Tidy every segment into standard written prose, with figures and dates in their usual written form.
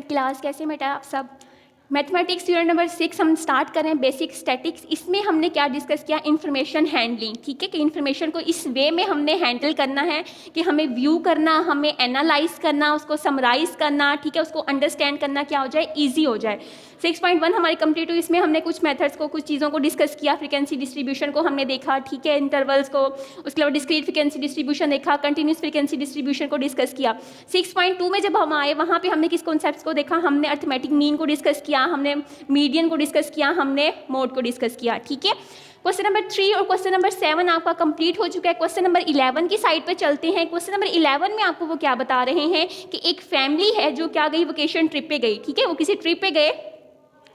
Class कैसे बेटा आप सब? मैथमेटिक्स यूनिट नंबर 6 हम स्टार्ट कर रहे हैं, बेसिक स्टैटिक्स। इसमें हमने क्या डिस्कस किया? Information handling. ठीक है, कि इन्फॉर्मेशन को इस वे में हमने हैंडल करना है कि हमें व्यू करना, हमें एनालाइज करना, उसको समराइज करना, ठीक है, उसको अंडरस्टैंड करना क्या हो जाए, ईजी हो जाए। 6.1 हमारी कंप्लीट हुई। इसमें हमने कुछ मेथड्स को, कुछ चीज़ों को डिस्कस किया। फ्रीक्वेंसी डिस्ट्रीब्यूशन को हमने देखा, ठीक है, इंटरवल्स को, उसके अलावा डिस्क्रीट फ्रीक्वेंसी डिस्ट्रीब्यूशन देखा, कंटिन्यूस फ्रीक्वेंसी डिस्ट्रीब्यूशन को डिस्कस किया। 6.2 में जब हम आए वहाँ पे हमने किस कॉन्सेप्ट्स को देखा? हमने अर्थमेटिक मीन को डिस्कस किया, हमने मीडियन को डिस्कस किया, हमने मोड को डिस्कस किया। ठीक है, क्वेश्चन नंबर 3 और क्वेश्चन नंबर 7 आपका कंप्लीट हो चुका है। क्वेश्चन नंबर 11 की साइड पे चलते हैं। क्वेश्चन नंबर 11 में आपको वो क्या बता रहे हैं कि एक फैमिली है जो क्या गई, वेकेशन ट्रिप पे गई। ठीक है, वो किसी ट्रिप पे गए,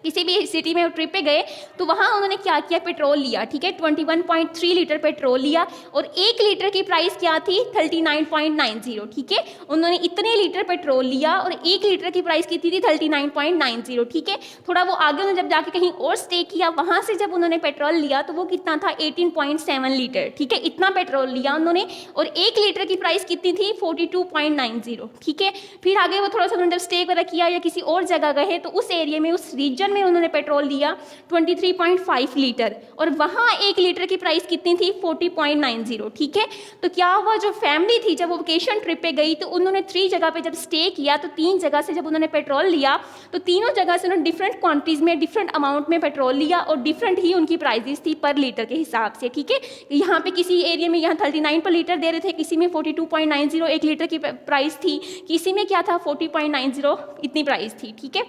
किसी भी सिटी में ट्रिप पे गए, तो वहाँ उन्होंने क्या किया? पेट्रोल लिया। ठीक है, 21.3 लीटर पेट्रोल लिया और 1 लीटर की प्राइस क्या थी? 39.90। ठीक है, उन्होंने इतने लीटर पेट्रोल लिया और 1 लीटर की प्राइस कितनी थी? 39.90। ठीक है, थोड़ा वो आगे उन्होंने जब जाके कहीं और स्टे किया, वहाँ से जब उन्होंने पेट्रोल लिया तो वो कितना था? 18.7 लीटर। ठीक है, इतना पेट्रोल लिया उन्होंने और 1 लीटर की प्राइस कितनी थी? 42.90। ठीक है, फिर आगे वो थोड़ा सा उन्होंने जब स्टे वगैरह किया या किसी और जगह गए तो उस एरिया में, उस रीजन में उन्होंने पेट्रोल लिया 23.5 लीटर और वहां 1 लीटर की प्राइस कितनी थी? 40.90। ठीक है, तो क्या हुआ? जो फैमिली थी जब वो वेकेशन ट्रिप पे गई तो उन्होंने 3 जगह पे जब स्टे किया तो 3 जगह से जब उन्होंने पेट्रोल लिया तो तीनों जगह से उन्होंने डिफरेंट क्वांटिटीज में, डिफरेंट अमाउंट में पेट्रोल लिया और डिफरेंट ही उनकी प्राइसेस थी पर लीटर के हिसाब से। ठीक है, यहाँ पे किसी एरिया में यहाँ 39 पर लीटर दे रहे थे, किसी में 42.90 1 लीटर की प्राइस थी, किसी में क्या था? 40.90 इतनी प्राइस थी। ठीक है,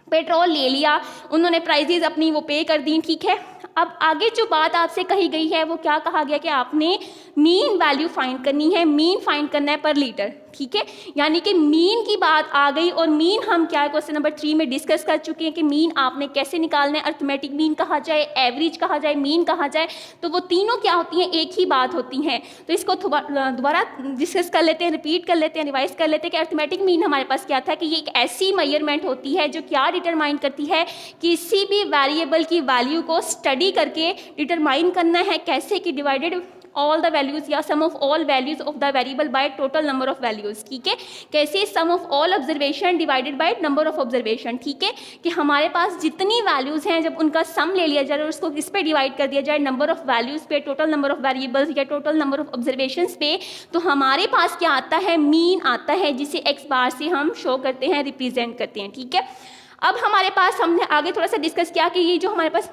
पेट्रोल ले लिया उन्होंने, प्राइजेज अपनी वो पे कर दी। ठीक है, अब आगे जो बात आपसे कही गई है वो क्या कहा गया कि आपने मीन वैल्यू फाइंड करनी है, मीन फाइंड करना है पर लीटर। ठीक है, यानी कि मीन की बात आ गई और मीन हम क्या है क्वेश्चन नंबर 3 में डिस्कस कर चुके हैं कि मीन आपने कैसे निकालना है। अर्थमेटिक मीन कहा जाए, एवरेज कहा जाए, मीन कहा जाए, तो वो तीनों क्या होती हैं? एक ही बात होती हैं। तो इसको दोबारा डिस्कस कर लेते हैं, रिपीट कर लेते हैं, रिवाइज कर लेते हैं कि अर्थमेटिक मीन हमारे पास क्या था कि ये एक ऐसी मेजरमेंट होती है जो क्या डिटरमाइन करती है? किसी भी वेरिएबल की वैल्यू को स्टडी करके डिटरमाइन करना है कैसे कि डिवाइडेड ऑल द वैल्यूज या sum of all values of the variable by total number of values. ठीक है, कैसे sum of all observation divided by number of observation. ठीक है, कि हमारे पास जितनी वैल्यूज हैं जब उनका सम ले लिया जाए और उसको किस पे डिवाइड कर दिया जाए? नंबर ऑफ वैल्यूज पे, टोटल नंबर ऑफ वेरिएबल्स या टोटल नंबर ऑफ ऑब्जर्वेशन पे, तो हमारे पास क्या आता है? मीन आता है, जिसे एक्स बार से हम शो करते हैं, रिप्रेजेंट करते हैं। ठीक है, अब हमारे पास हमने आगे थोड़ा सा डिस्कस किया कि ये जो हमारे पास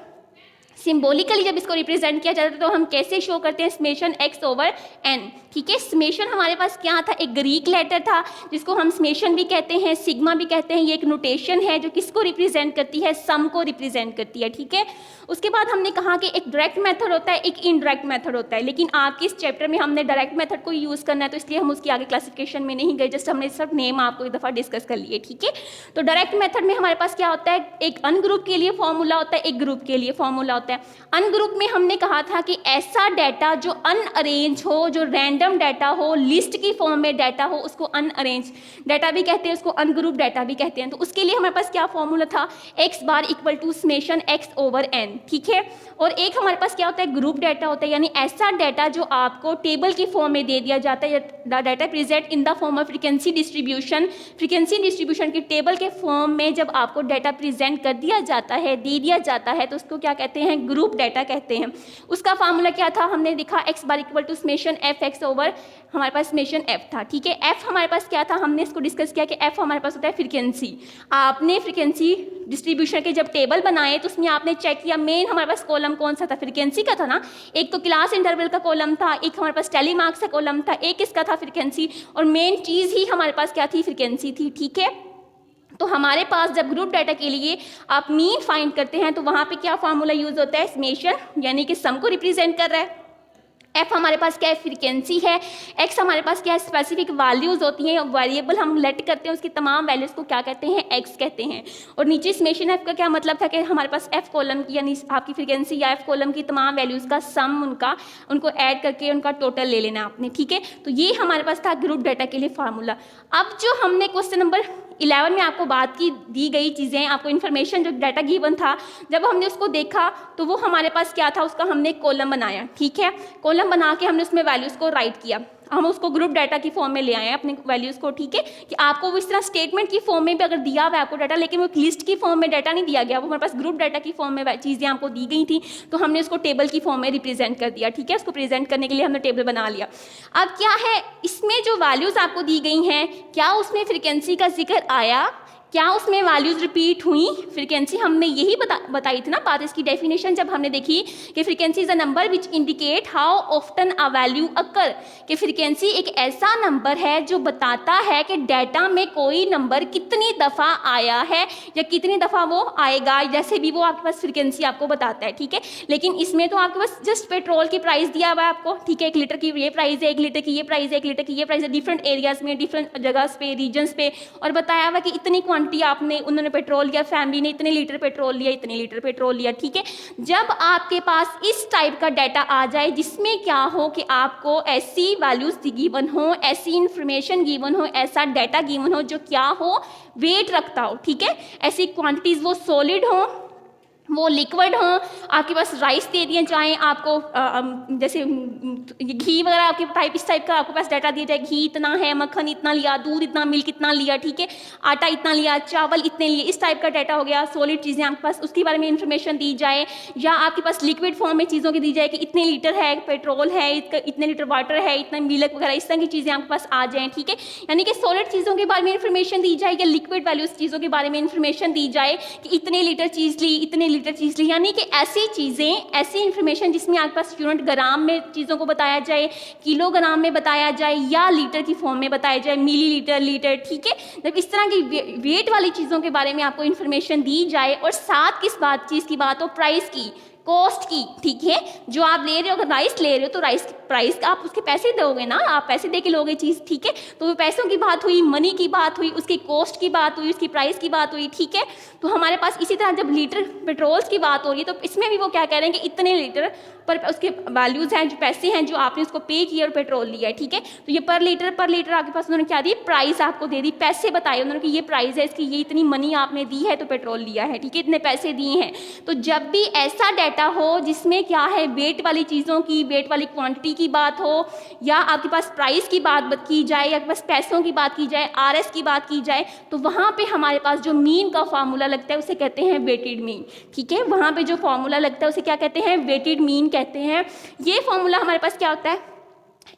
सिंबॉलिकली जब इसको रिप्रेजेंट किया जाता है तो हम कैसे शो करते हैं? Summation x over n। ठीक है, समेशन हमारे पास क्या था? एक ग्रीक लेटर था जिसको हम समेशन भी कहते हैं, सिग्मा भी कहते हैं। ये एक नोटेशन है जो किसको रिप्रेजेंट करती है? सम को रिप्रेजेंट करती है। ठीक है, उसके बाद हमने कहा कि एक डायरेक्ट मेथड होता है, एक इनडायरेक्ट मेथड होता है, लेकिन आपके इस चैप्टर में हमने डायरेक्ट मेथड को यूज़ करना है तो इसलिए हम उसकी आगे क्लासिफिकेशन में नहीं गए, जस्ट हमने सब नेम आपको एक दफ़ा डिस्कस कर लिए। ठीक है, तो डायरेक्ट मेथड में हमारे पास क्या होता है? एक अनग्रुप के लिए फॉर्मूला होता है, एक ग्रुप के लिए फॉर्मूला होता है। अनग्रुप में हमने कहा था कि ऐसा डाटा जो अनअरेंज हो, जो रैंडम डाटा हो, लिस्ट की फॉर्म में डाटा हो, उसको अनअरेंज डाटा भी कहते हैं, उसको अनग्रुप डाटा भी कहते हैं। तो उसके लिए हमारे पास क्या फॉर्मूला था? X bar equal to summation x over n. ठीक है, और एक हमारे पास क्या होता है? ग्रुप डाटा होता है, यानी ऐसा डाटा जो आपको टेबल की फॉर्म में दे दिया जाता है, data present in the form of frequency distribution. Frequency distribution की टेबल के फॉर्म में जब आपको डाटा प्रेजेंट कर दिया जाता है, दे दिया जाता है, तो उसको क्या कहते हैं? ग्रुप डाटा कहते हैं। उसका फार्मूला क्या था? हमने देखा x bar equal to summation f x over, हमारे पास समेशन एफ था। ठीक है, एफ हमारे पास क्या था? हमने इसको डिस्कस किया कि एफ हमारे पास होता है फ्रीक्वेंसी। आपने फ्रीक्वेंसी डिस्ट्रीब्यूशन के जब टेबल बनाए तो उसमें आपने चेक किया मेन हमारे पास कॉलम कौन सा था? फ्रीक्वेंसी का था ना। एक तो क्लास इंटरवल का कॉलम था, एक हमारे पास टेलीमार्क्स का कॉलम था, एक इसका था फ्रीक्वेंसी, और मेन चीज़ ही हमारे पास क्या थी? फ्रीक्वेंसी थी। ठीक है, तो हमारे पास जब ग्रुप डाटा के लिए आप मीन फाइंड करते हैं तो वहाँ पे क्या फार्मूला यूज होता है? समेशन, यानी कि सम को रिप्रेजेंट कर रहा है। एफ हमारे पास क्या है? फ्रीक्वेंसी है। एक्स हमारे पास क्या है? स्पेसिफिक वैल्यूज होती हैं, वेरिएबल हम लेट करते हैं, उसकी तमाम वैल्यूज को क्या कहते हैं? एक्स कहते हैं। और नीचे समेशन एफ का क्या मतलब था कि हमारे पास एफ कॉलम की, यानी आपकी फ्रीक्वेंसी या एफ कॉलम की तमाम वैल्यूज का सम उनको ऐड करके उनका टोटल ले लेना आपने। ठीक है, तो ये हमारे पास था ग्रुप डाटा के लिए फार्मूला। अब जो हमने क्वेश्चन नंबर 11 में आपको बात की दी गई चीज़ें, आपको इन्फॉर्मेशन जो डाटा गिवन था, जब हमने उसको देखा तो वो हमारे पास क्या था? उसका हमने कॉलम बनाया। ठीक है, कॉलम बना के हमने उसमें वैल्यूज़ को राइट किया। हम उसको ग्रुप डाटा की फॉर्म में ले आए हैं अपने वैल्यूज़ को, ठीक है, कि आपको वो इस तरह स्टेटमेंट की फॉर्म में भी अगर दिया हुआ है आपको डाटा, लेकिन वो लिस्ट की फॉर्म में डाटा नहीं दिया गया, वो हमारे पास ग्रुप डाटा की फॉर्म में चीज़ें आपको दी गई थी, तो हमने उसको टेबल की फॉर्म में रिप्रेजेंट कर दिया, ठीक है। उसको प्रेजेंट करने के लिए हमने टेबल बना लिया। अब क्या है, इसमें जो वैल्यूज़ आपको दी गई हैं, क्या उसमें फ्रीक्वेंसी का जिक्र आया, क्या उसमें वैल्यूज रिपीट हुई? फ्रीक्वेंसी हमने यही बताई थी ना बात, इसकी डेफिनेशन जब हमने देखी कि frequency is a number which indicate how often a value occur, कि फ्रीक्वेंसी एक ऐसा नंबर है जो बताता है कि डाटा में कोई नंबर कितनी दफ़ा आया है या कितनी दफ़ा वो आएगा, जैसे भी वो आपके पास फ्रीक्वेंसी आपको बताता है, ठीक है। लेकिन इसमें तो आपके पास जस्ट पेट्रोल की प्राइस दिया हुआ है आपको, ठीक है, 1 लीटर की ये प्राइस है, 1 लीटर की ये प्राइस है, 1 लीटर की ये प्राइस है, डिफरेंट एरियाज़ में, डिफरेंट जगह पे, रीजन्स पे, और बताया हुआ कि इतनी आपने, उन्होंने पेट्रोल लिया, फैमिली ने इतने लीटर पेट्रोल लिया, इतने लीटर पेट्रोल लिया, ठीक है। जब आपके पास इस टाइप का डाटा आ जाए जिसमें क्या हो कि आपको ऐसी वैल्यूज गिवन हो, ऐसी इंफॉर्मेशन गिवन हो, ऐसा डाटा गिवन हो जो क्या हो, वेट रखता हो, ठीक है, ऐसी क्वांटिटीज वो सॉलिड हो, वो लिक्विड हो, आपके पास राइस दे दिए जाएँ आपको, जैसे घी वगैरह आपके टाइप, इस टाइप का आपके पास डाटा दिया जाए, घी इतना है, मक्खन इतना लिया, दूध इतना, मिल्क इतना लिया, ठीक है, आटा इतना लिया, चावल इतने लिए, इस टाइप का डाटा हो गया, सॉलिड चीज़ें आपके पास, उसके बारे में इंफॉर्मेशन दी जाए, या आपके पास लिक्विड फॉर्म में चीज़ों की दी जाए कि इतने लीटर है पेट्रोल है, इतने लीटर वाटर है, इतना मिल्क वगैरह, इस तरह की चीज़ें आपके पास आ जाएँ, ठीक है। यानी कि सॉलिड चीज़ों के बारे में इंफॉर्मेशन दी जाए या लिक्विड वैल्यूज चीज़ों के बारे में इंफॉर्मेशन दी जाए कि इतने लीटर चीज़ ली, इतने लीटर चीज़ ली, यानी कि ऐसी चीज़ें, ऐसी इंफॉर्मेशन जिसमें आपके पास यूनिट ग्राम में चीज़ों को बताया जाए, किलोग्राम में बताया जाए, या लीटर की फॉर्म में बताया जाए, मिलीलीटर, लीटर, ठीक है। जब इस तरह की वेट वाली चीज़ों के बारे में आपको इंफॉर्मेशन दी जाए, और साथ किस चीज़ की बात हो, प्राइस की, कॉस्ट की, ठीक है, जो आप ले रहे हो, अगर राइस ले रहे हो तो राइस प्राइस आप उसके पैसे दोगे ना, आप पैसे दे के लोगे चीज़, ठीक है। तो वो पैसों की बात हुई, मनी की बात हुई, उसकी कॉस्ट की बात हुई, उसकी प्राइस की बात हुई, ठीक है। तो हमारे पास इसी तरह जब लीटर पेट्रोल्स की बात हो रही है तो इसमें भी वो क्या कह रहे हैं कि इतने लीटर पर उसके वैल्यूज़ हैं, जो पैसे हैं जो आपने उसको पे किया और पेट्रोल लिया है, ठीक है। तो ये पर लीटर आपके पास उन्होंने क्या दी, प्राइस आपको दे दी, पैसे बताए उन्होंने कि ये प्राइस है इसकी, ये इतनी मनी आपने दी है तो पेट्रोल लिया है, ठीक है, इतने पैसे दिए हैं। तो जब भी ऐसा डाटा हो जिसमें क्या है, वेट वाली चीज़ों की, वेट वाली क्वांटिटी की बात हो, या आपके पास प्राइस की बात की जाए, या आपके पास पैसों की बात की जाए, RS की बात की जाए, तो वहाँ पे हमारे पास जो मीन का फार्मूला लगता है उसे कहते हैं वेटेड मीन, ठीक है। वहाँ पे जो फार्मूला लगता है उसे क्या कहते हैं, वेटेड मीन कहते हैं। ये फार्मूला हमारे पास क्या होता है,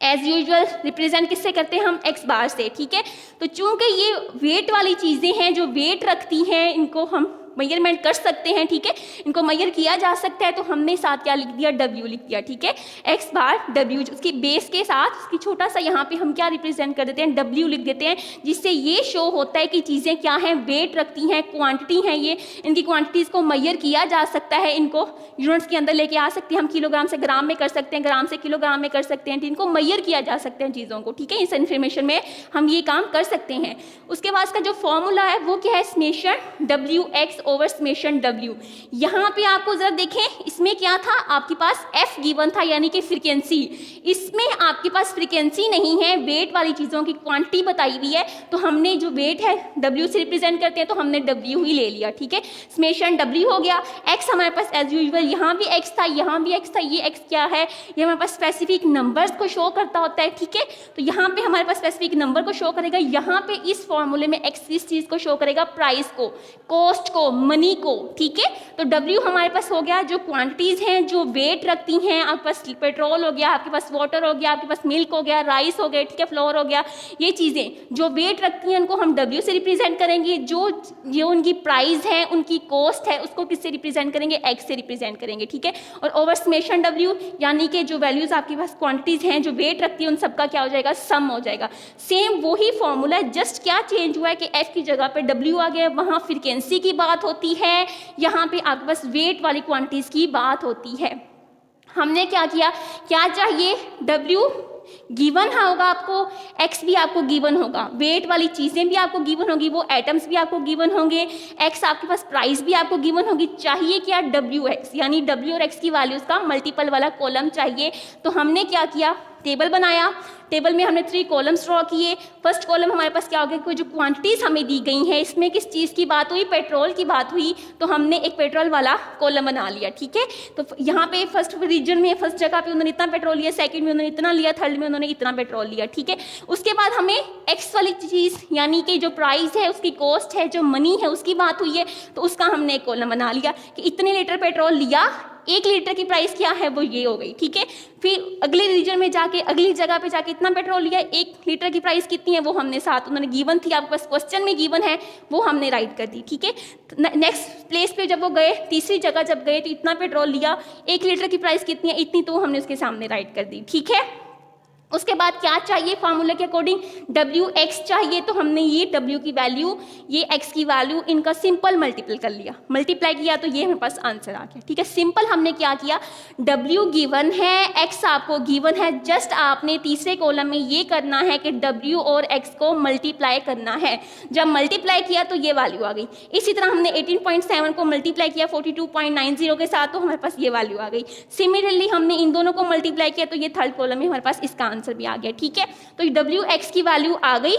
एज यूजुअल रिप्रेजेंट किससे करते हैं हम, एक्स बार से, ठीक है। तो चूंकि ये वेट वाली चीज़ें हैं जो वेट रखती हैं, इनको हम मेजरमेंट कर सकते हैं, ठीक है, इनको मेजर किया जा सकता है, तो हमने साथ क्या लिख दिया, W लिख दिया, ठीक है, एक्स बार W, उसकी बेस के साथ उसकी छोटा सा यहाँ पे हम क्या रिप्रेजेंट कर देते हैं, W लिख देते हैं, जिससे ये शो होता है कि चीज़ें क्या हैं, वेट रखती हैं, क्वांटिटी हैं, ये इनकी क्वांटिटीज़ को मेजर किया जा सकता है, इनको यूनिट्स के अंदर लेके आ सकते हैं, हम किलोग्राम से ग्राम में कर सकते हैं, ग्राम से किलोग्राम में कर सकते हैं, इनको मेजर किया जा सकते हैं चीज़ों को, ठीक है। इस इन्फॉर्मेशन में हम ये काम कर सकते हैं। उसके बाद का जो फॉर्मूला है वो क्या है, summation WX over summation W। यहाँ पे आपको जरा देखें, इसमें क्या था, आपके पास F गिवन था, यानी कि फ्रीक्वेंसी, इसमें आपके पास फ्रीक्वेंसी नहीं है, वेट वाली चीज़ों की क्वांटिटी बताई हुई है, तो हमने जो वेट है W से रिप्रेजेंट करते हैं, तो हमने W ही ले लिया, ठीक है। समेशन W हो गया। X हमारे पास एज यूजुअल यहाँ भी X था, यहाँ भी X था, ये X क्या है, ये हमारे पास स्पेसिफिक नंबर्स को शो करता होता है, ठीक है। तो यहाँ पे हमारे पास स्पेसिफिक नंबर को शो करेगा, यहाँ पे इस फॉर्मूले में X इस चीज़ को शो करेगा, प्राइस को, कॉस्ट को, मनी को, ठीक है। तो W हमारे पास हो गया जो क्वांटिटीज हैं जो वेट रखती हैं, आपके पास पेट्रोल हो गया, आपके पास वाटर हो गया, आपके पास मिल्क हो गया, राइस हो गया, ठीक है, फ्लोर हो गया, ये चीज़ें जो वेट रखती हैं उनको हम W से रिप्रेजेंट करेंगे, जो उनकी प्राइस है, उनकी कॉस्ट है, उसको किससे रिप्रेजेंट करेंगे, X से रिप्रेजेंट करेंगे, ठीक है। और ओवर समेशन W, यानी कि जो वैल्यूज आपके पास क्वांटिटीज हैं जो वेट रखती है उन सबका क्या हो जाएगा, सम हो जाएगा। सेम वही फॉर्मूला है, जस्ट क्या चेंज हुआ है कि F की जगह पे W आ गया, वहाँ फ्रीक्वेंसी की बात होती है, यहाँ पे आपके पास वेट वाली क्वांटिटीज की बात होती है। हमने क्या किया, क्या चाहिए, W गिवन होगा आपको, X भी आपको गिवन होगा, वेट वाली चीज़ें भी आपको गिवन होगी, वो एटम्स भी आपको गिवन होंगे, X आपके पास प्राइस भी आपको गिवन होगी, चाहिए क्या, WX, यानी W और X की वैल्यूज़ का मल्टीपल वाला कॉलम चाहिए। तो हमने क्या किया, टेबल बनाया, टेबल में हमने 3 कॉलम्स ड्रॉ किए। फर्स्ट कॉलम हमारे पास क्या हो गया, कोई जो क्वांटिटीज हमें दी गई हैं इसमें किस चीज़ की बात हुई, पेट्रोल की बात हुई, तो हमने एक पेट्रोल वाला कॉलम बना लिया। ठीक है, तो यहाँ पे फर्स्ट रीजन में फर्स्ट जगह पे उन्होंने इतना पेट्रोल लिया, सेकंड में उन्होंने इतना लिया, थर्ड में उन्होंने इतना पेट्रोल लिया। ठीक है, उसके बाद हमें एक्स वाली चीज़ यानी कि जो प्राइस है, उसकी कॉस्ट है, जो मनी है, उसकी बात हुई है, तो उसका हमने एक कॉलम बना लिया कि इतने लीटर पेट्रोल लिया, 1 लीटर की प्राइस क्या है वो ये हो गई। ठीक है, फिर अगले रीजन में जाके अगली जगह पे जाके इतना पेट्रोल लिया, 1 लीटर की प्राइस कितनी है वो हमने साथ उन्होंने गिवन थी, आपके पास क्वेश्चन में गिवन है, वो हमने राइट कर दी। ठीक है, नेक्स्ट प्लेस पे जब वो गए, तीसरी जगह जब गए तो इतना पेट्रोल लिया, 1 लीटर की प्राइस कितनी है, इतनी, तो हमने उसके सामने राइट कर दी। ठीक है, उसके बाद क्या चाहिए, फार्मूला के अकॉर्डिंग Wx चाहिए, तो हमने ये W की वैल्यू, ये x की वैल्यू, इनका सिंपल मल्टीपल कर लिया, मल्टीप्लाई किया, तो ये हमारे पास आंसर आ गया। ठीक है, सिंपल हमने क्या किया, W गिवन है, x आपको गिवन है, जस्ट आपने तीसरे कॉलम में ये करना है कि W और x को मल्टीप्लाई करना है। जब मल्टीप्लाई किया तो ये वैल्यू आ गई। इसी तरह हमने 18.7 को मल्टीप्लाई किया 42.90 के साथ, तो हमारे पास ये वैल्यू आ गई। सिमिलरली हमने इन दोनों को मल्टीप्लाई किया, तो ये थर्ड कॉलम में हमारे पास इसका आंसर भी आ गया। ठीक है, तो Wx की वैल्यू आ गई।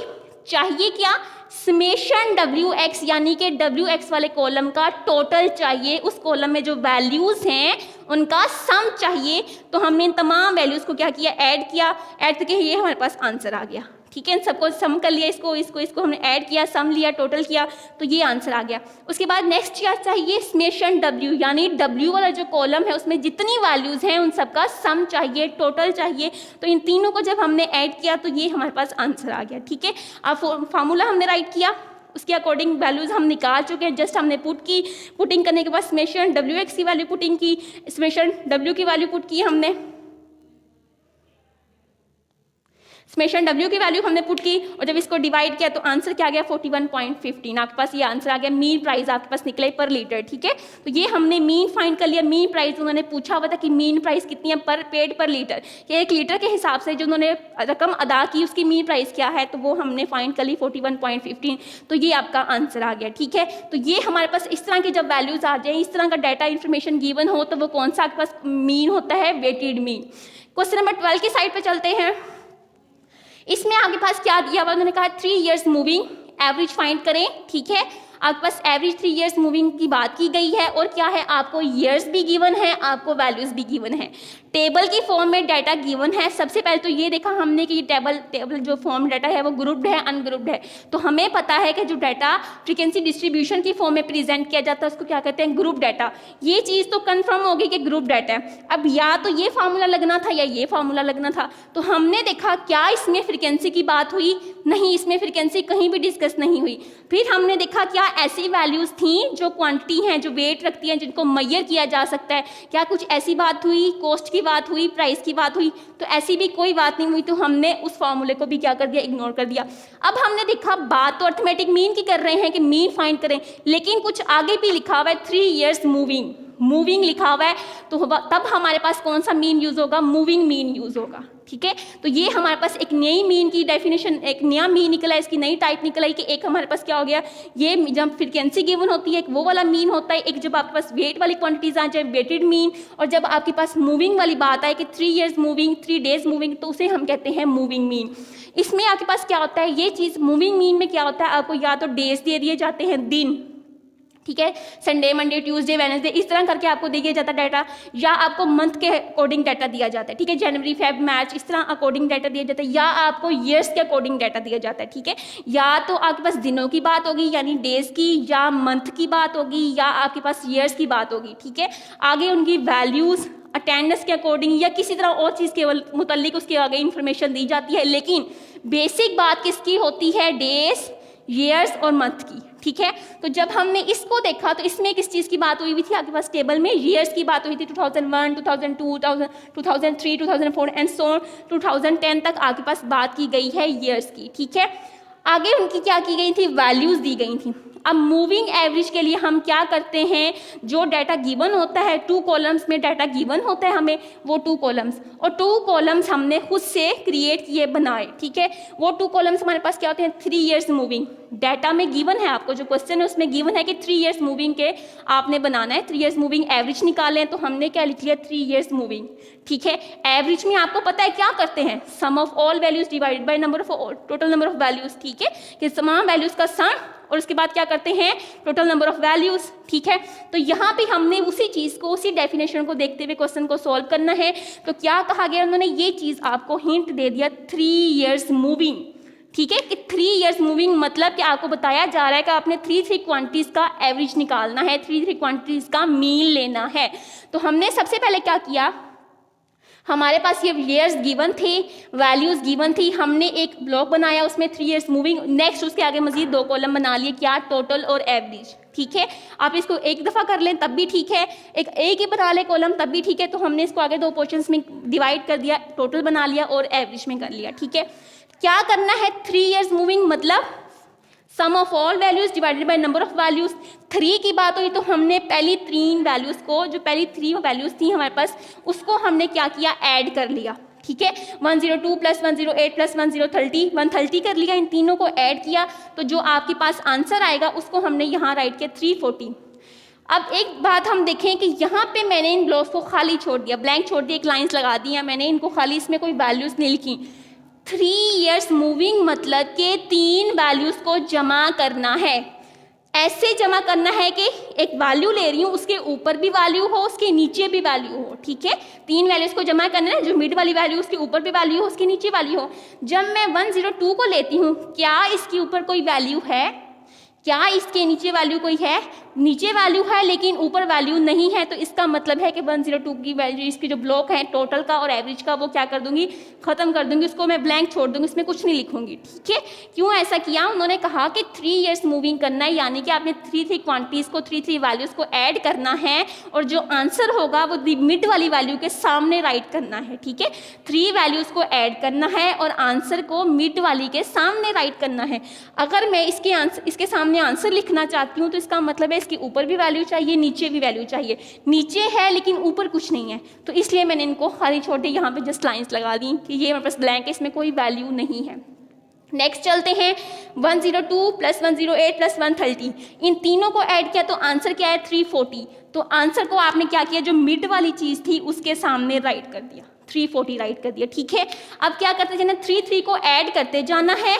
चाहिए क्या, समेशन Wx यानी कि Wx वाले कॉलम का टोटल चाहिए, उस कॉलम में जो वैल्यूज हैं उनका सम चाहिए। तो हमने इन तमाम वैल्यूज को क्या किया, ऐड किया, ऐड करके ये हमारे पास आंसर आ गया। ठीक है, इन सबको सम कर लिया, इसको हमने ऐड किया, सम लिया, टोटल किया, तो ये आंसर आ गया। उसके बाद नेक्स्ट क्या चाहिए, समेशन W यानी W वाला जो कॉलम है उसमें जितनी वैल्यूज हैं उन सबका सम चाहिए, टोटल चाहिए। तो इन तीनों को जब हमने ऐड किया तो ये हमारे पास आंसर आ गया। ठीक है, अब फार्मूला हमने राइट किया, उसके अकॉर्डिंग वैल्यूज हम निकाल चुके हैं, जस्ट हमने पुट की, पुटिंग करने के बाद समेशन Wx की वैल्यू पुटिंग की, समेशन W की वैल्यू पुट की हमने, समेशन W की वैल्यू हमने पुट की, और जब इसको डिवाइड किया तो आंसर क्या आ गया, 41.15। आपके पास ये आंसर आ गया, मीन प्राइस आपके पास निकले पर लीटर। ठीक है, तो ये हमने मीन फाइंड कर लिया। मीन प्राइस उन्होंने पूछा हुआ था कि मीन प्राइस कितनी है पर पेड पर लीटर, कि 1 लीटर के हिसाब से जो उन्होंने रकम अदा की उसकी मीन प्राइस क्या है, तो वो हमने फाइंड कर ली 41.15, तो ये आपका आंसर आ गया। ठीक है, तो ये हमारे पास इस तरह की जब वैल्यूज आ जाए, इस तरह का डाटा इन्फॉर्मेशन गिवन हो, तो वो कौन सा आपके पास मीन होता है, वेटेड मीन। क्वेश्चन नंबर 12 की साइड पर चलते हैं। इसमें आपके पास क्या दिया हुआ, उन्होंने कहा 3 इयर्स मूविंग एवरेज फाइंड करें। ठीक है, आपके पास एवरेज 3 इयर्स मूविंग की बात की गई है, और क्या है, आपको ईयर्स भी गिवन है, आपको वैल्यूज भी गिवन है, टेबल की फॉर्म में डाटा गिवन है। सबसे पहले तो ये देखा हमने कि टेबल जो फॉर्म डाटा है वो ग्रुप्ड है, अनग्रुप्ड है। तो हमें पता है कि जो डाटा फ्रीक्वेंसी डिस्ट्रीब्यूशन की फॉर्म में प्रेजेंट किया जाता है उसको क्या कहते हैं, ग्रुप डाटा। ये चीज़ तो कंफर्म हो गई कि ग्रुप डाटा है। अब या तो ये फार्मूला लगना था या ये फार्मूला लगना था। तो हमने देखा क्या इसमें फ्रीक्वेंसी की बात हुई, नहीं, इसमें फ्रीक्वेंसी कहीं भी डिस्कस नहीं हुई। फिर हमने देखा क्या ऐसी वैल्यूज थी जो क्वांटिटी हैं, जो वेट रखती हैं, जिनको मेजर किया जा सकता है, क्या कुछ ऐसी बात हुई, कॉस्ट की बात हुई, प्राइस की बात हुई, तो ऐसी भी कोई बात नहीं हुई। तो हमने उस फार्मूले को भी क्या कर दिया, इग्नोर कर दिया। अब हमने देखा बात तो अर्थमेटिक मीन की कर रहे हैं कि मीन फाइंड करें, लेकिन कुछ आगे भी लिखा हुआ है 3 इयर्स मूविंग लिखा हुआ है, तो तब हमारे पास कौन सा मीन यूज होगा, मूविंग मीन यूज होगा। ठीक है, तो ये हमारे पास एक नई मीन की डेफिनेशन, एक नया मीन निकला है, इसकी नई टाइप निकल आई कि एक हमारे पास क्या हो गया, ये जब फ्रीक्वेंसी गिवन होती है एक वो वाला मीन होता है, एक जब आपके पास वेट वाली क्वांटिटीज आ जाए वेटेड मीन, और जब आपके पास मूविंग वाली बात आए कि 3 इयर्स मूविंग 3 डेज मूविंग, तो उसे हम कहते हैं मूविंग मीन। इसमें आपके पास क्या होता है, ये चीज़ मूविंग मीन में क्या होता है, आपको या तो डेज दे दिए जाते हैं, दिन, ठीक है, संडे, मंडे, ट्यूसडे, वेडनेसडे, इस तरह करके आपको दिया जाता है डाटा, या आपको मंथ के अकॉर्डिंग डाटा दिया जाता है। ठीक है, जनवरी, फेब, मार्च, इस तरह अकॉर्डिंग डाटा दिया जाता है, या आपको ईयर्स के अकॉर्डिंग डाटा दिया जाता है। ठीक है, या तो आपके पास दिनों की बात होगी यानी डेज की, या मंथ की बात होगी, या आपके पास ईयर्स की बात होगी। ठीक है, आगे उनकी वैल्यूज अटेंडेंस के अकॉर्डिंग या किसी तरह और चीज़ के मुतल्लिक उसके आगे इंफॉर्मेशन दी जाती है, लेकिन बेसिक बात किसकी होती है, डेज, ईयर्स और मंथ की। ठीक है, तो जब हमने इसको देखा तो इसमें किस चीज़ की बात हुई थी, आपके पास टेबल में ईयर्स की बात हुई थी, 2001, 2002, 2003, 2004 एंड सो 2010 तक आपके पास बात की गई है ईयर्स की। ठीक है, आगे उनकी क्या की गई थी, वैल्यूज दी गई थी। अब मूविंग एवरेज के लिए हम क्या करते हैं, जो डाटा गिवन होता है 2 कॉलम्स में डाटा गिवन होता है हमें, वो 2 कॉलम्स और 2 कॉलम्स हमने खुद से क्रिएट किए, बनाए। ठीक है, वो 2 कॉलम्स हमारे पास क्या होते हैं, 3 इयर्स मूविंग, डाटा में गिवन है, आपको जो क्वेश्चन है उसमें गिवन है कि 3 इयर्स मूविंग के आपने बनाना है, 3 इयर्स मूविंग एवरेज निकालें, तो हमने क्या लिख लिया 3 इयर्स मूविंग, ठीक है। एवरेज में आपको पता है क्या करते हैं, sum of all values divided by number of total number of values, ठीक है, कि तमाम वैल्यूज का सम और उसके बाद क्या करते हैं टोटल नंबर ऑफ वैल्यूज, ठीक है। तो यहाँ पे हमने उसी चीज को, उसी डेफिनेशन को देखते हुए क्वेश्चन को सॉल्व करना है। तो क्या कहा गया, उन्होंने ये चीज आपको हिंट दे दिया 3 इयर्स मूविंग, ठीक है, कि 3 इयर्स मूविंग मतलब कि आपको बताया जा रहा है कि आपने 3 क्वांटिटीज का एवरेज निकालना है, 3 क्वांटिटीज का मीन लेना है। तो हमने सबसे पहले क्या किया, हमारे पास ये ईयर्स गिवन थे, वैल्यूज गिवन थी, हमने एक ब्लॉक बनाया उसमें 3 इयर्स मूविंग, नेक्स्ट उसके आगे मजीद 2 कॉलम बना लिए, क्या टोटल और एवरेज, ठीक है। आप इसको एक दफ़ा कर लें तब भी ठीक है, एक ही बना ले कॉलम तब भी ठीक है। तो हमने इसको आगे 2 पोर्शंस में डिवाइड कर दिया, टोटल बना लिया और एवरेज में कर लिया, ठीक है। क्या करना है, 3 इयर्स मूविंग मतलब sum of all values divided by number of values. 3 की बात हुई तो हमने पहली 3 वैल्यूज को, जो पहली 3 वैल्यूज थी हमारे पास, उसको हमने क्या किया, ऐड कर लिया, ठीक है। 102 + 108 + 130 130 कर लिया, इन तीनों को ऐड किया, तो जो आपके पास आंसर आएगा उसको हमने यहाँ राइट किया 340। अब एक बात हम देखें कि यहाँ पे मैंने इन ब्लॉक्स को खाली छोड़ दिया, ब्लैंक छोड़ दिया, एक लाइन्स लगा दी हैं मैंने, इनको खाली, इसमें कोई वैल्यूज नहीं लिखी। 3 इयर्स मूविंग मतलब के 3 वैल्यूज को जमा करना है, ऐसे जमा करना है कि एक वैल्यू ले रही हूँ, उसके ऊपर भी वैल्यू हो, उसके नीचे भी वैल्यू हो, ठीक है। 3 वैल्यूज को जमा करना है, जो मिड वाली वैल्यू उसके ऊपर भी वैल्यू हो, उसके नीचे वैल्यू हो। जब मैं 102 को लेती हूँ, क्या इसके ऊपर कोई वैल्यू है, क्या इसके नीचे वैल्यू कोई है, नीचे वैल्यू है लेकिन ऊपर वैल्यू नहीं है, तो इसका मतलब है कि 102 की वैल्यू, इसकी जो ब्लॉक है टोटल का और एवरेज का, वो क्या कर दूंगी, खत्म कर दूंगी, उसको मैं ब्लैंक छोड़ दूंगी, इसमें कुछ नहीं लिखूंगी, ठीक है। क्यों ऐसा किया, उन्होंने कहा कि 3 इयर्स मूविंग करना है, यानी कि आपने 3 क्वांटिटीज को, 3 वैल्यूज को ऐड करना है, और जो आंसर होगा वो मिड वाली वैल्यू के सामने राइट करना है, ठीक है। 3 वैल्यूज को ऐड करना है और आंसर को मिड वाली के सामने राइट करना है। अगर मैं इसके सामने आंसर लिखना चाहती हूँ तो इसका मतलब है इसके ऊपर भी वैल्यू चाहिए, नीचे भी वैल्यू चाहिए, नीचे है लेकिन ऊपर कुछ नहीं है, तो इसलिए मैंने इनको खाली छोड़ दिया, यहाँ पे जस्ट लाइंस लगा दी कि ये मेरे पास ब्लैंक है, इसमें कोई वैल्यू नहीं है। नेक्स्ट चलते हैं, 102 + 108 + 130, इन तीनों को ऐड किया तो आंसर क्या है 340। तो आंसर को आपने क्या किया, जो मिड वाली चीज थी उसके सामने राइट कर दिया, 340 राइट कर दिया, ठीक है। अब क्या करते जाना, 3 को ऐड करते जाना है,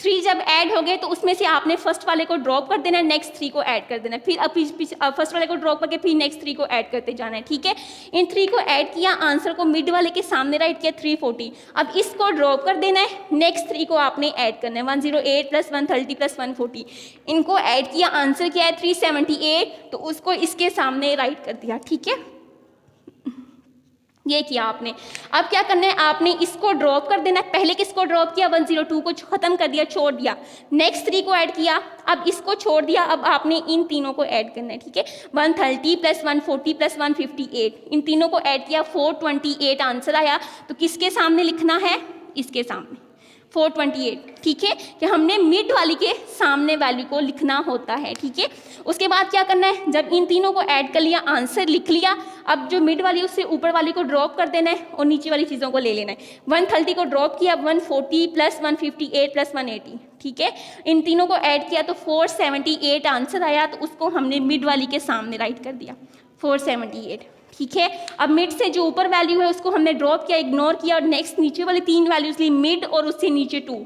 3 जब ऐड हो गए तो उसमें से आपने फर्स्ट वाले को ड्रॉप कर देना है, नेक्स्ट 3 को ऐड कर देना है, फिर अब फर्स्ट वाले को ड्रॉप करके फिर नेक्स्ट 3 को ऐड करते जाना है, ठीक है। इन 3 को ऐड किया, आंसर को मिड वाले के सामने राइट किया 340। अब इसको ड्रॉप कर देना है, नेक्स्ट 3 को आपने ऐड करना है, 108 + 130 + 140, इनको ऐड किया, आंसर क्या है 378, तो उसको इसके सामने राइट कर दिया, ठीक है। ये किया आपने। अब क्या करना है, आपने इसको ड्रॉप कर देना है, पहले किसको ड्रॉप किया, 102 को खत्म कर दिया, छोड़ दिया, नेक्स्ट 3 को ऐड किया, अब इसको छोड़ दिया, अब आपने इन तीनों को ऐड करना है, ठीक है। 130 + 140 + 158, इन तीनों को ऐड किया, 428 आंसर आया, तो किसके सामने लिखना है, इसके सामने 428, ठीक है, कि हमने मिड वाली के सामने वैल्यू को लिखना होता है, ठीक है। उसके बाद क्या करना है, जब इन तीनों को ऐड कर लिया, आंसर लिख लिया, अब जो मिड वाली उससे ऊपर वाली को ड्रॉप कर देना है और नीचे वाली चीज़ों को ले लेना है। 130 को ड्रॉप किया, 140 + 158 + 180, ठीक है। इन तीनों को ऐड किया तो 478 आंसर आया, तो उसको हमने मिड वाली के सामने राइट कर दिया, 478, ठीक है। अब मिड से जो ऊपर वैल्यू है उसको हमने ड्रॉप किया, इग्नोर किया, और नेक्स्ट नीचे वाली 3 वैल्यूज ली, मिड और उससे नीचे 2,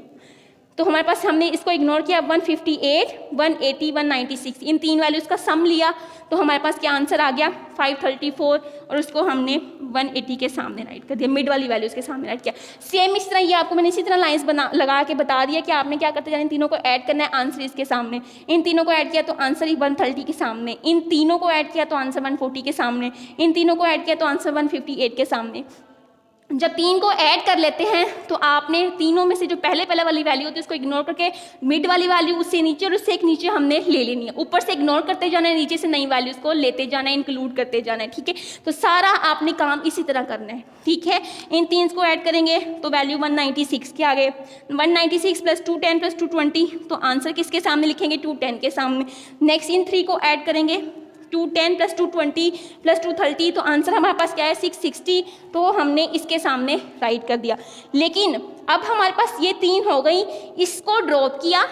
तो हमारे पास हमने इसको इग्नोर किया, 158, 180, 196, इन 3 वैल्यूज का सम लिया, तो हमारे पास क्या आंसर आ गया 534, और उसको हमने 180 के सामने राइट कर दिया, मिड वाली वैल्यूज के सामने राइट किया। सेम इस तरह ये आपको मैंने इसी तरह लाइंस लगा के बता दिया कि आपने क्या करते जाना, इन तीनों को ऐड करना है, आंसर इसके सामने, इन तीनों को ऐड किया तो आंसर 130 के सामने, इन तीनों को ऐड किया तो आंसर 140 के सामने, इन तीनों को ऐड किया तो आंसर 158 के सामने। जब 3 को ऐड कर लेते हैं तो आपने तीनों में से जो पहले वाली वैल्यू होती है उसको इग्नोर करके मिड वाली वैल्यू उससे नीचे और उससे एक नीचे हमने ले लेनी है, ऊपर से इग्नोर करते जाना है, नीचे से नई वैल्यूज को लेते जाना है, इंक्लूड करते जाना है, ठीक है। तो सारा आपने काम इसी तरह करना है, ठीक है। इन 3 को ऐड करेंगे तो वैल्यू 196 के आ गए, 196 + 210 + 220, तो आंसर किसके सामने लिखेंगे, 210 के सामने। नेक्स्ट इन 3 को ऐड करेंगे, 210 + 220 + 230, तो आंसर हमारे पास क्या है 660, तो हमने इसके सामने राइट कर दिया। लेकिन अब हमारे पास ये 3 हो गई, इसको ड्रॉप किया,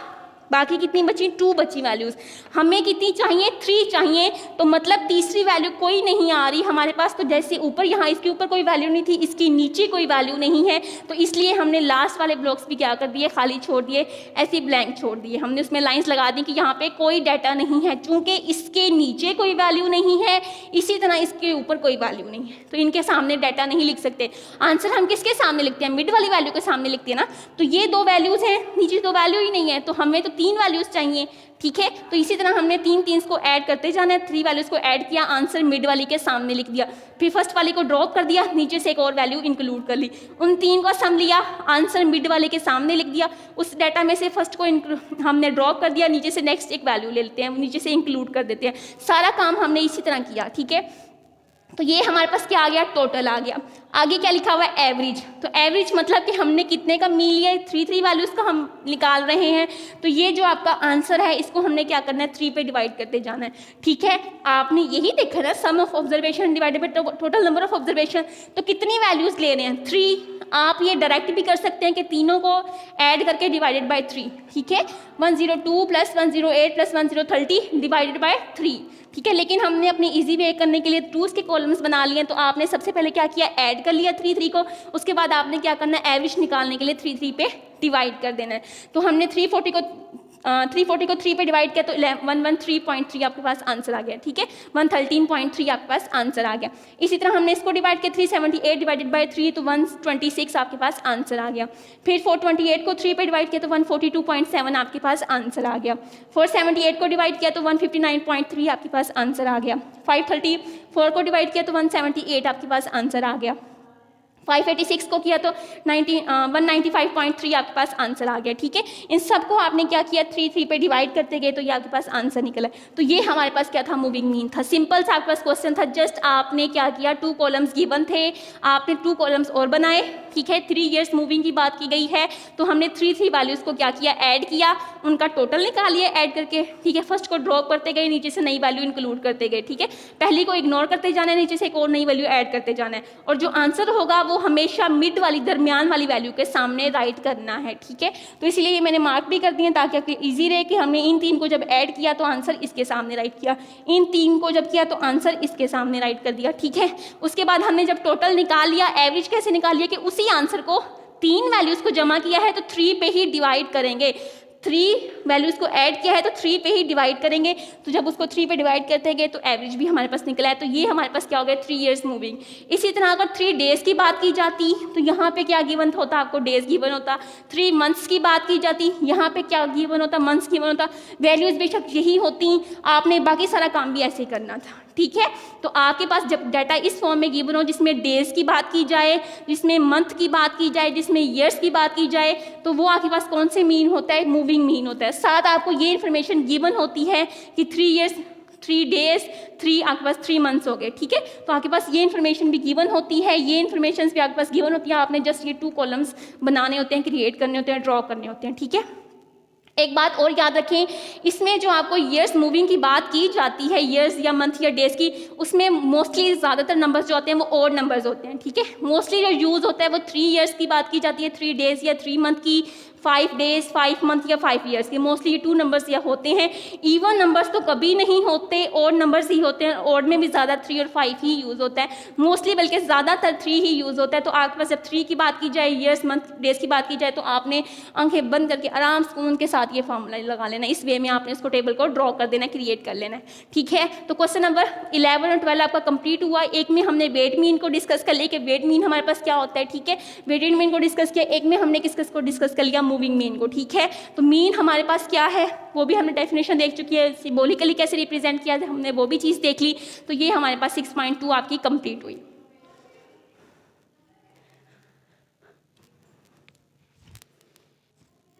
बाकी कितनी बची, 2 बची वैल्यूज़। हमें कितनी चाहिए, 3 चाहिए, तो मतलब तीसरी वैल्यू कोई नहीं आ रही हमारे पास। तो जैसे ऊपर यहाँ इसके ऊपर कोई वैल्यू नहीं थी, इसकी नीचे कोई वैल्यू नहीं है, तो इसलिए हमने लास्ट वाले ब्लॉक्स भी क्या कर दिए, खाली छोड़ दिए, ऐसे ब्लैंक छोड़ दिए। हमने उसमें लाइंस लगा दी कि यहाँ पे कोई डाटा नहीं है, चूँकि इसके नीचे कोई वैल्यू नहीं है, इसी तरह इसके ऊपर कोई वैल्यू नहीं है, तो इनके सामने डाटा नहीं लिख सकते। आंसर हम किसके सामने लिखते हैं, मिड वाली वैल्यू के सामने लिखते हैं ना। तो ये 2 वैल्यूज़ हैं, नीचे 2 वैल्यू ही नहीं है, तो हमें तो 3 वैल्यूज़ चाहिए, ठीक है। तो इसी तरह हमने 3 को ऐड करते जाना है, 3 वैल्यूज़ को ऐड किया, आंसर मिड वाली के सामने लिख दिया, फिर फर्स्ट वाली को ड्रॉप कर दिया, नीचे से एक और वैल्यू इंक्लूड कर ली, उन 3 को सम लिया, आंसर मिड वाले के सामने लिख दिया, उस डाटा में से फर्स्ट को हमने ड्रॉप कर दिया, नीचे से नेक्स्ट एक वैल्यू ले लेते हैं, नीचे से इंक्लूड कर देते हैं। सारा काम हमने इसी तरह किया, ठीक है। तो ये हमारे पास क्या आ गया, टोटल आ गया। आगे क्या लिखा हुआ है, एवरेज। तो एवरेज मतलब कि हमने कितने का मीन लिया है, 3 वैल्यूज़ का हम निकाल रहे हैं। तो ये जो आपका आंसर है, इसको हमने क्या करना है, 3 पे डिवाइड करते जाना है, ठीक है। आपने यही देखा ना, sum of observation divided by total number of observation. तो कितनी वैल्यूज़ ले रहे हैं, 3। आप ये डायरेक्ट भी कर सकते हैं कि तीनों को ऐड करके डिवाइडेड बाय 3, ठीक है। 102 + 108 + 1030 डिवाइडेड बाय 3, ठीक है। लेकिन हमने अपनी इजी वे करने के लिए 2s के कॉलम्स बना लिए। तो आपने सबसे पहले क्या किया, ऐड कर लिया 3 को, उसके बाद आपने क्या करना है, एवरेज निकालने के लिए 3 पे डिवाइड कर देना है। तो हमने 340 को 3 पे डिवाइड किया, तो 113.3 आपके पास आंसर आ गया, ठीक है। 113.3 आपके पास आंसर आ गया। इसी तरह हमने इसको डिवाइड किया, 378 डिवाइडेड बाय 3, तो 126 आपके पास आंसर आ गया। फिर 428 को 3 पे डिवाइड किया, तो 142.7 आपके पास आंसर आ गया। 478 को डिवाइड किया, तो 159.3 आपके पास आंसर आ गया। 534 को डिवाइड किया, तो 178 आपके पास आंसर आ गया। 586 को किया तो 195.3 आपके पास आंसर आ गया, ठीक है। इन सबको आपने क्या किया, 3 पे डिवाइड करते गए, तो ये आपके पास आंसर निकला। तो ये हमारे पास क्या था, मूविंग मीन था। सिंपल सा आपके पास क्वेश्चन था, जस्ट आपने क्या किया, 2 कॉलम्स गिवन थे, आपने 2 कॉलम्स और बनाए, ठीक है। 3 इयर्स मूविंग की बात की गई है, तो हमने 3 वैल्यूज़ को क्या किया, ऐड किया, उनका टोटल निकाल लिया ऐड करके, ठीक है। फर्स्ट को ड्रॉप करते गए, नीचे से नई वैल्यू इंक्लूड करते गए, ठीक है। पहली को इग्नोर करते जाना है, नीचे से एक और नई वैल्यू ऐड करते जाना है, और जो आंसर होगा वो हमेशा मिड वाली, दरमियान वाली वैल्यू के सामने राइट करना है, ठीक है। तो इसलिए ये मैंने मार्क भी कर दिए ताकि आपके ईजी रहे कि हमने इन 3 को जब ऐड किया तो आंसर इसके सामने राइट किया, इन 3 को जब किया तो आंसर इसके सामने राइट कर दिया, ठीक है। उसके बाद हमने जब टोटल निकाल लिया, एवरेज कैसे निकाल लिया कि उसी आंसर को 3 वैल्यूज़ को जमा किया है तो 3 पे ही डिवाइड करेंगे। 3 वैल्यूज़ को ऐड किया है तो 3 पे ही डिवाइड करेंगे। तो जब उसको 3 पे डिवाइड करते गए तो एवरेज भी हमारे पास निकला है। तो ये हमारे पास क्या हो गया, 3 इयर्स मूविंग। इसी तरह अगर 3 डेज़ की बात की जाती तो यहाँ पे क्या गिवन होता, आपको डेज गिवन होता। 3 मंथ्स की बात की जाती, यहाँ पे क्या गिवन होता, मंथ्स गिवन होता। वैल्यूज़ बेशक यही होती, आपने बाकी सारा काम भी ऐसे ही करना था, ठीक है। तो आपके पास जब डाटा इस फॉर्म में गिवन हो, जिसमें डेज की बात की जाए, जिसमें मंथ की बात की जाए, जिसमें ईयर्स की बात की जाए, तो वो आपके पास कौन से मीन होता है, मूविंग मीन होता है। साथ आपको ये इन्फॉर्मेशन गिवन होती है कि 3 इयर्स 3 डेज 3 आपके पास 3 मंथ्स हो गए, ठीक है। तो आपके पास ये इन्फॉर्मेशन भी गिवन होती है, ये इन्फॉर्मेशन भी आपके पास गिवन होती है। आपने जस्ट ये 2 कॉलम्स बनाने होते हैं, क्रिएट करने होते हैं, ड्रॉ करने होते हैं, ठीक है। एक बात और याद रखें, इसमें जो आपको ईयर्स मूविंग की बात की जाती है, ईयर्स या मंथ या डेज की, उसमें मोस्टली ज़्यादातर नंबर्स जो होते हैं वो ऑड नंबर्स होते हैं, ठीक है। मोस्टली जो यूज़ होता है वो 3 इयर्स की बात की जाती है, 3 डेज़ या 3 मंथ की, 5 डेज 5 मंथ या 5 ईयर्स की। मोस्टली ये 2 नंबर्स या होते हैं। इवन नंबर्स तो कभी नहीं होते, ऑड नंबर्स ही होते हैं। ऑड में भी ज़्यादा 3 और 5 ही यूज़ होता है, मोस्टली बल्कि ज़्यादातर 3 ही यूज़ होता है। तो आपके पास जब 3 की बात की जाए, ईयर्स मंथ डेज की बात की जाए, तो आपने आंखें बंद करके आराम सुकून के साथ ये फॉर्मूला लगा लेना। इस वे में आपने इसको टेबल को ड्रॉ कर देना, क्रिएट कर लेना है, ठीक है। तो क्वेश्चन नंबर 11 और 12 आपका कंप्लीट हुआ। एक में हमने वेट मीन को डिस्कस कर लिया कि वेट मीन हमारे पास क्या होता है, ठीक है। वेटेड मीन को डिस्कस किया। एक में हमने किसको डिस्कस कर लिया, मूविंग मीन को, ठीक है। तो मीन हमारे पास क्या है वो भी हमने डेफिनेशन देख चुकी है, सिंबॉलिकली कैसे रिप्रेजेंट किया हमने वो भी चीज़ देख ली। तो ये हमारे पास 6.2 आपकी कंप्लीट हुई।